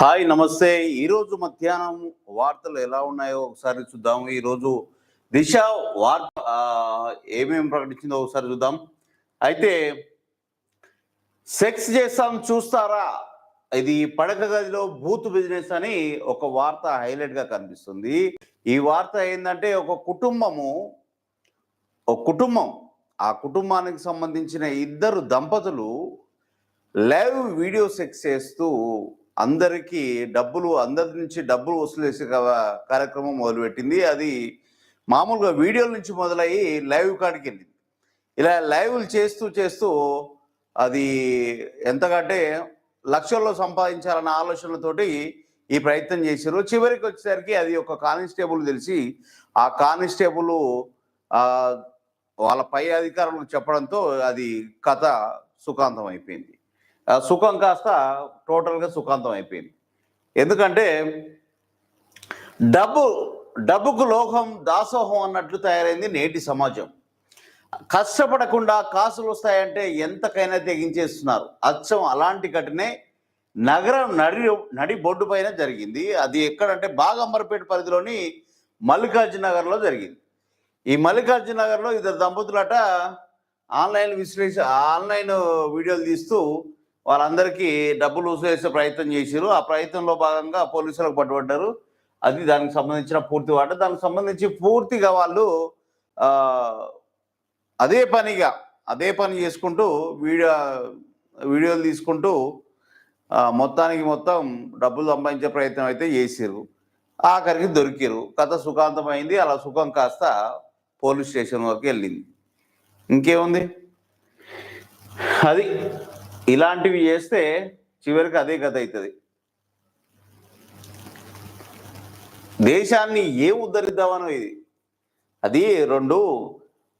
Hi నమస్తే. ఈరోజు మధ్యాహ్నం వార్తలు ఎలా ఉన్నాయో ఒకసారి చూద్దాం. ఈరోజు దిశ వార్త ఏమేమి ప్రకటించిందో ఒకసారి చూద్దాం. అయితే సెక్స్ చేస్తాం చూస్తారా, ఇది పడక గదిలో బూత్ బిజినెస్ అని ఒక వార్త హైలైట్ గా కనిపిస్తుంది. ఈ వార్త ఏంటంటే ఒక కుటుంబం ఆ కుటుంబానికి సంబంధించిన ఇద్దరు దంపతులు లైవ్ వీడియో సెక్స్ చేస్తూ అందరికీ అందరి నుంచి డబ్బులు వసూలు చేసే కార్యక్రమం మొదలుపెట్టింది. అది మామూలుగా వీడియోల నుంచి మొదలయ్యి లైవ్ కాడికి వెళ్ళింది. ఇలా లైవ్లు చేస్తూ చేస్తూ అది ఎంతకంటే లక్షల్లో సంపాదించాలన్న ఆలోచనలతోటి ఈ ప్రయత్నం చేశారు. చివరికి వచ్చేసరికి అది ఒక కానిస్టేబుల్ తెలిసి ఆ కానిస్టేబుల్ వాళ్ళ పై అధికారులకు చెప్పడంతో అది కథ సుఖాంతం అయిపోయింది. సుఖం కాస్త టోటల్గా సుఖాంతం అయిపోయింది. ఎందుకంటే డబ్బుకు లోకం దాసోహం అన్నట్లు తయారైంది నేటి సమాజం. కష్టపడకుండా కాసులు వస్తాయంటే ఎంతకైనా తెగించేస్తున్నారు. అచ్చం అలాంటి ఘటనే నగరం నడి బొడ్డు పైన జరిగింది. అది ఎక్కడంటే బాగంబరపేట పరిధిలోని మల్లికార్జున నగర్లో జరిగింది. ఈ మల్లికార్జున నగర్లో ఇద్దరు దంపతులట ఆన్లైన్ వీడియోలు తీస్తూ వాళ్ళందరికీ డబ్బులు వసూలు చేసే ప్రయత్నం చేశారు. ఆ ప్రయత్నంలో భాగంగా పోలీసులకు పట్టుబడ్డారు. అది దానికి సంబంధించిన పూర్తి వాట. దానికి సంబంధించి పూర్తిగా వాళ్ళు అదే పని చేసుకుంటూ వీడియోలు తీసుకుంటూ మొత్తం డబ్బులు సంపాదించే ప్రయత్నం అయితే చేసారు. ఆఖరికి దొరికారు. కథ సుఖాంతమైంది. అలా సుఖం కాస్త పోలీస్ స్టేషన్ వరకు వెళ్ళింది. ఇంకేముంది, అది ఇలాంటివి చేస్తే చివరికి అదే కథ అవుతుంది. దేశాన్ని ఏం ఉద్ధరిద్దామనో ఇది. అది రెండు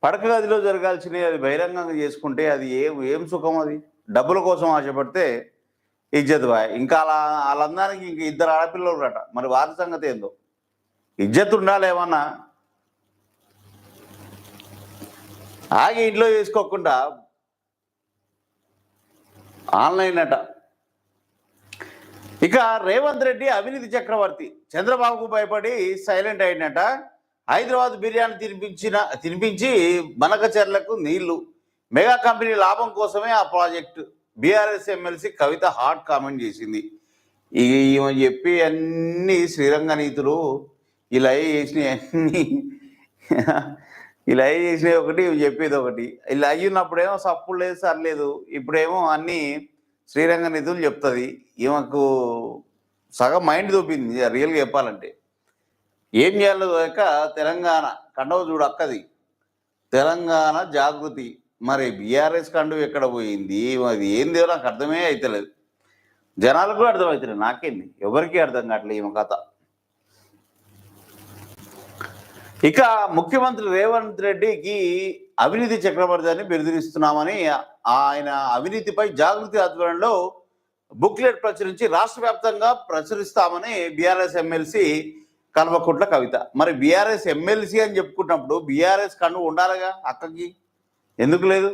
పడక గదిలో జరగాల్సినవి అది బహిరంగంగా చేసుకుంటే అది ఏం సుఖం. అది డబ్బుల కోసం ఆశపడితే ఇజ్జత్ బాయ్. ఇంకా వాళ్ళందరికీ ఇంక ఇద్దరు ఆడపిల్లలు రట. మరి వారి సంగతి ఏందో. ఇజ్జత్ ఉండాలి. ఏమన్నా ఆగి ఇంట్లో చేసుకోకుండా ఆన్లైన్ అట. ఇక రేవంత్ రెడ్డి అవినీతి చక్రవర్తి చంద్రబాబుకు భయపడి సైలెంట్ అయినట. హైదరాబాద్ బిర్యానీ తినిపించి బనకచెర్లకు నీళ్లు. మెగా కంపెనీ లాభం కోసమే ఆ ప్రాజెక్టు. బీఆర్ఎస్ ఎమ్మెల్సీ కవిత హాట్ కామెంట్ చేసింది. ఈమె చెప్పి అన్ని శ్రీరంగ నీతులు ఇలా చేసినవి ఒకటి, చెప్పేది ఒకటి. ఇలా అయ్యున్నప్పుడేమో సప్పుడు లేదు, సర్లేదు. ఇప్పుడేమో అన్ని శ్రీరంగ నిధులు చెప్తుంది. ఈమెకు సగం మైండ్ చూపింది రియల్గా చెప్పాలంటే. ఏం చేయాలో తెలంగాణ కండవ చూడు అక్కది. తెలంగాణ జాగృతి. మరి బీఆర్ఎస్ కండువ ఎక్కడ పోయింది? అది ఏందో నాకు అర్థమే అవుతలేదు. జనాలకు అర్థమవుతలేదు. నాకేంది, ఎవరికి అర్థం కావట్లేదు ఈమె కథ. ఇక ముఖ్యమంత్రి రేవంత్ రెడ్డికి అవినీతి చక్రవర్తి అని బిరుదునిస్తున్నామని ఆయన అవినీతిపై జాగృతి ఆధ్వర్యంలో బుక్లెట్ ప్రచురించి రాష్ట్ర వ్యాప్తంగా ప్రచురిస్తామని బీఆర్ఎస్ ఎమ్మెల్సీ కల్వకుంట్ల కవిత. మరి బీఆర్ఎస్ ఎమ్మెల్సీ అని చెప్పుకున్నప్పుడు బీఆర్ఎస్ కన్ను ఉండాలిగా అక్కకి, ఎందుకు లేదు?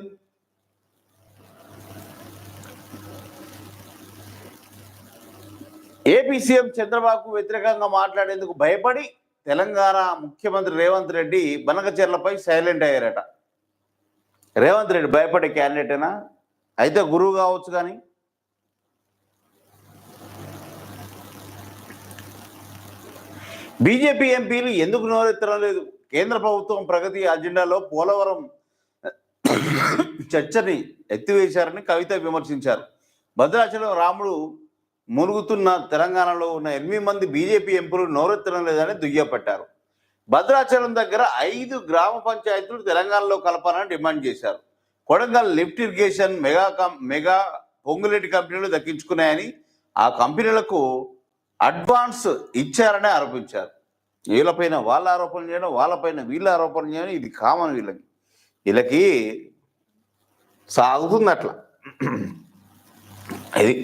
ఏపీ సీఎం చంద్రబాబుకు వ్యతిరేకంగా మాట్లాడేందుకు భయపడి తెలంగాణ ముఖ్యమంత్రి రేవంత్ రెడ్డి బనకచెర్లపై సైలెంట్ అయ్యారట. రేవంత్ రెడ్డి భయపడే క్యాండిడేటేనా? అయితే గురువు కావచ్చు. కానీ బీజేపీ ఎంపీలు ఎందుకు నోరెత్తడం లేదు? కేంద్ర ప్రభుత్వం ప్రగతి అజెండాలో పోలవరం చర్చని ఎత్తివేశారని కవిత విమర్శించారు. భద్రాచలం రాముడు మునుగుతున్న తెలంగాణలో ఉన్న 8 మంది బీజేపీ ఎంపీలు నోరెత్తడం లేదని దుయ్యపట్టారు. భద్రాచలం దగ్గర 5 గ్రామ పంచాయతీలు తెలంగాణలో కలపాలని డిమాండ్ చేశారు. Kodangal lift irrigation mega Ponguleti కంపెనీలు దక్కించుకున్నాయని, ఆ కంపెనీలకు అడ్వాన్స్ ఇచ్చారని ఆరోపించారు. వీళ్ళపైన వాళ్ళ ఆరోపణ చేయడం, వాళ్ళపైన వీళ్ళ ఆరోపణ చేయడం, ఇది కామన్. వీళ్ళకి సాగుతుంది అట్లా. ఇది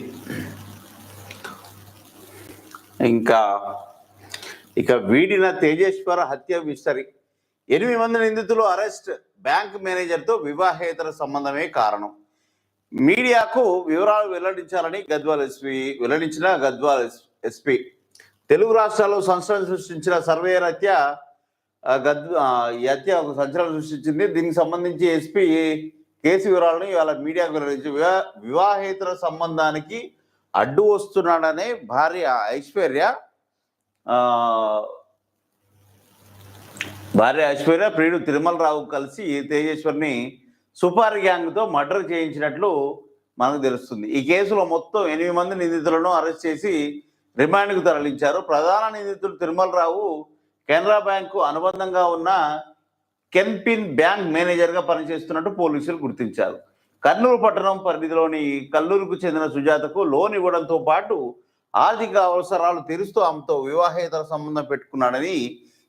ఇక వీడిన తేజేశ్వర హత్య మిస్టరీ. 8 మంది నిందితులు అరెస్ట్. బ్యాంక్ మేనేజర్తో వివాహేతర సంబంధమే కారణం. మీడియాకు వివరాలు వెల్లడించాలని గద్వాల ఎస్పీ తెలుగు రాష్ట్రాల్లో సంచలనం సృష్టించిన సర్వే రీత్యా ఈ హత్య ఒక సంచలనం సృష్టించింది. దీనికి సంబంధించి ఎస్పీ కేసు వివరాలను ఇవాళ మీడియాకు వెల్లడించి వివాహేతర సంబంధానికి అడ్డు వస్తున్నాడనే భార్య ఐశ్వర్య ప్రియుడు తిరుమల రావు కలిసి తేజేశ్వర్ని సుపారి గ్యాంగ్తో మర్డర్ చేయించినట్లు మనకు తెలుస్తుంది. ఈ కేసులో మొత్తం 8 మంది నిందితులను అరెస్ట్ చేసి రిమాండ్కు తరలించారు. ప్రధాన నిందితుడు తిరుమల రావు కెనరా బ్యాంకు అనుబంధంగా ఉన్న కెన్పిన్ బ్యాంక్ మేనేజర్గా పనిచేస్తున్నట్టు పోలీసులు గుర్తించారు. కర్నూలు పట్టణం పరిధిలోని కల్లూరుకు చెందిన సుజాతకు లోన్ ఇవ్వడంతో పాటు ఆర్థిక అవసరాలు తీరుస్తూ ఆమెతో వివాహేతర సంబంధం పెట్టుకున్నాడని,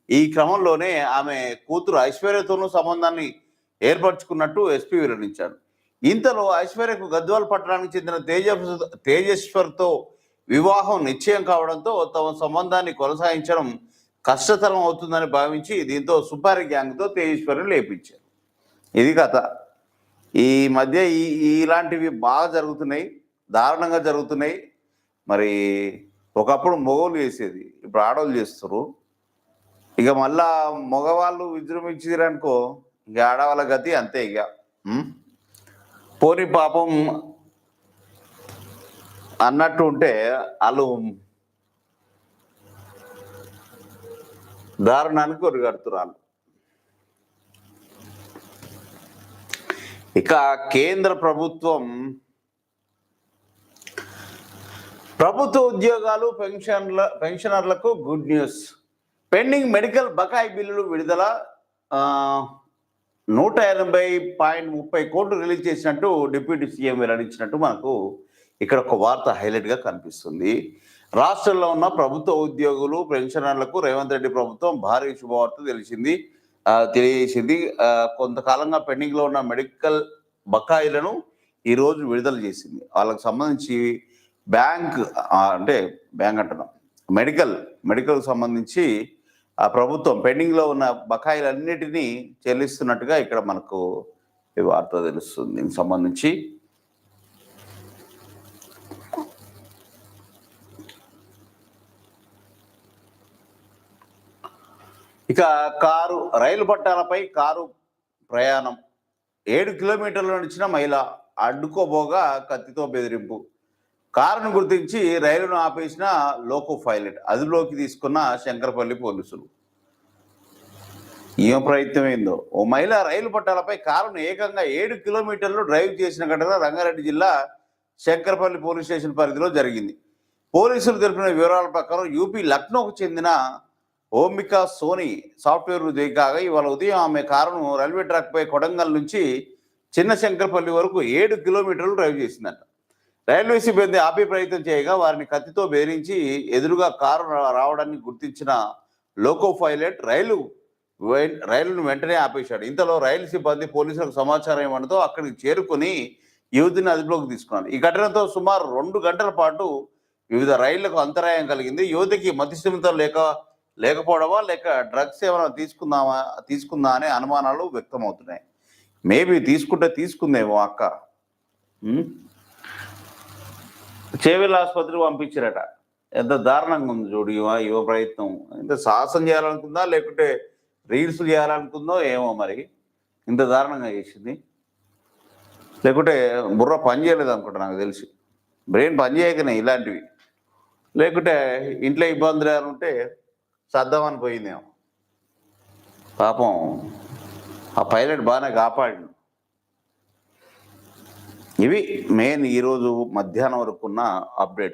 ఈ క్రమంలోనే ఆమె కూతురు ఐశ్వర్యతోనూ సంబంధాన్ని ఏర్పరచుకున్నట్టు ఎస్పీ వివరించాడు. ఇంతలో ఐశ్వర్యకు గద్వాల్ పట్టణానికి చెందిన తేజేశ్వర్తో వివాహం నిశ్చయం కావడంతో తమ సంబంధాన్ని కొనసాగించడం కష్టతరం అవుతుందని భావించి దీంతో సుపారి గ్యాంగ్తో తేజేశ్వర్ని లేపించారు. ఇది కథ. ఈ మధ్య ఇలాంటివి బాగా జరుగుతున్నాయి, దారుణంగా జరుగుతున్నాయి. మరి ఒకప్పుడు మగవాళ్ళు చేసేది, ఇప్పుడు ఆడవాళ్ళు చేస్తారు. ఇక మళ్ళా మగవాళ్ళు విజృంభించారనుకో, ఇక ఆడవాళ్ళ గతి అంతే. ఇక పోని పాపం అన్నట్టు ఉంటే వాళ్ళు దారుణానికి ఒరిగడుతున్నారు. ఇక కేంద్ర ప్రభుత్వ ఉద్యోగాలు పెన్షనర్లకు గుడ్ న్యూస్. పెండింగ్ మెడికల్ బకాయి బిల్లులు విడుదల 180.30 కోట్లు రిలీజ్ చేసినట్టు డిప్యూటీ సీఎం వెల్లడించినట్టు మనకు ఇక్కడ ఒక వార్త హైలైట్గా కనిపిస్తుంది. రాష్ట్రంలో ఉన్న ప్రభుత్వ ఉద్యోగులు పెన్షనర్లకు రేవంత్ రెడ్డి ప్రభుత్వం భారీ శుభవార్త తెలియజేసింది. కొంతకాలంగా పెండింగ్లో ఉన్న మెడికల్ బకాయిలను ఈరోజు విడుదల చేసింది. వాళ్ళకు సంబంధించి మెడికల్ సంబంధించి ఆ ప్రభుత్వం పెండింగ్లో ఉన్న బకాయిలన్నిటినీ చెల్లిస్తున్నట్టుగా ఇక్కడ మనకు ఈ వార్త తెలుస్తుంది. దీనికి సంబంధించి ఇక రైలు పట్టాలపై కారు ప్రయాణం 7 కిలోమీటర్ల నడిచిన మహిళ అడ్డుకోబోగా కత్తితో బెదిరింపు. కారును గుర్తించి రైలును ఆపేసిన లోకో పైలట్, అదుపులోకి తీసుకున్న శంకరపల్లి పోలీసులు. ఏం ప్రయత్నం ఏందో. ఓ మహిళ రైలు పట్టాలపై కారును ఏకంగా 7 కిలోమీటర్లు డ్రైవ్ చేసిన ఘటన రంగారెడ్డి జిల్లా శంకరపల్లి పోలీస్ స్టేషన్ పరిధిలో జరిగింది. పోలీసులు తెలిపిన వివరాల ప్రకారం యూపీ లక్నోకు చెందిన ఓంబికా సోని సాఫ్ట్వేర్ ఉద్యోగి కాగా ఇవాళ ఉదయం ఆమె కారును రైల్వే ట్రాక్పై కొడంగల్ నుంచి చిన్న శంకరపల్లి వరకు 7 కిలోమీటర్లు డ్రైవ్ చేసిందట. రైల్వే సిబ్బంది ఆపే ప్రయత్నం చేయగా వారిని కత్తితో బెదిరించి ఎదురుగా కారు రావడాన్ని గుర్తించిన లోకో పైలట్ రైలును వెంటనే ఆపేశాడు. ఇంతలో రైలు సిబ్బంది పోలీసులకు సమాచారం ఇవ్వడంతో అక్కడికి చేరుకుని యువతిని అదుపులోకి తీసుకున్నారు. ఈ ఘటనతో సుమారు 2 గంటల పాటు వివిధ రైళ్లకు అంతరాయం కలిగింది. యువతికి మతిస్థిమితం లేకపోవడమా లేక డ్రగ్స్ ఏమైనా తీసుకుందా అనే అనుమానాలు వ్యక్తమవుతున్నాయి. మేబీ తీసుకుందేమో అక్క. చేవెళ్ళ ఆసుపత్రికి పంపించారట. ఎంత దారుణంగా ఉంది చూడు యువ ప్రయత్నం. ఇంత సాహసం చేయాలనుకుందా లేకుంటే రీల్స్ చేయాలనుకుందో ఏమో మరి, ఇంత దారుణంగా చేసింది. లేకుంటే బుర్ర పని చేయలేదు అనుకుంటా, నాకు తెలిసి బ్రెయిన్ పని చేయకనే ఇలాంటివి. లేకుంటే ఇంట్లో ఇబ్బందులు ఏమైనా ఉంటే సర్దామని పోయిందేమో. పాపం ఆ పైలట్ బాగానే కాపాడు. ఇవి మెయిన్ ఈరోజు మధ్యాహ్నం వరకు ఉన్న అప్డేట్స్.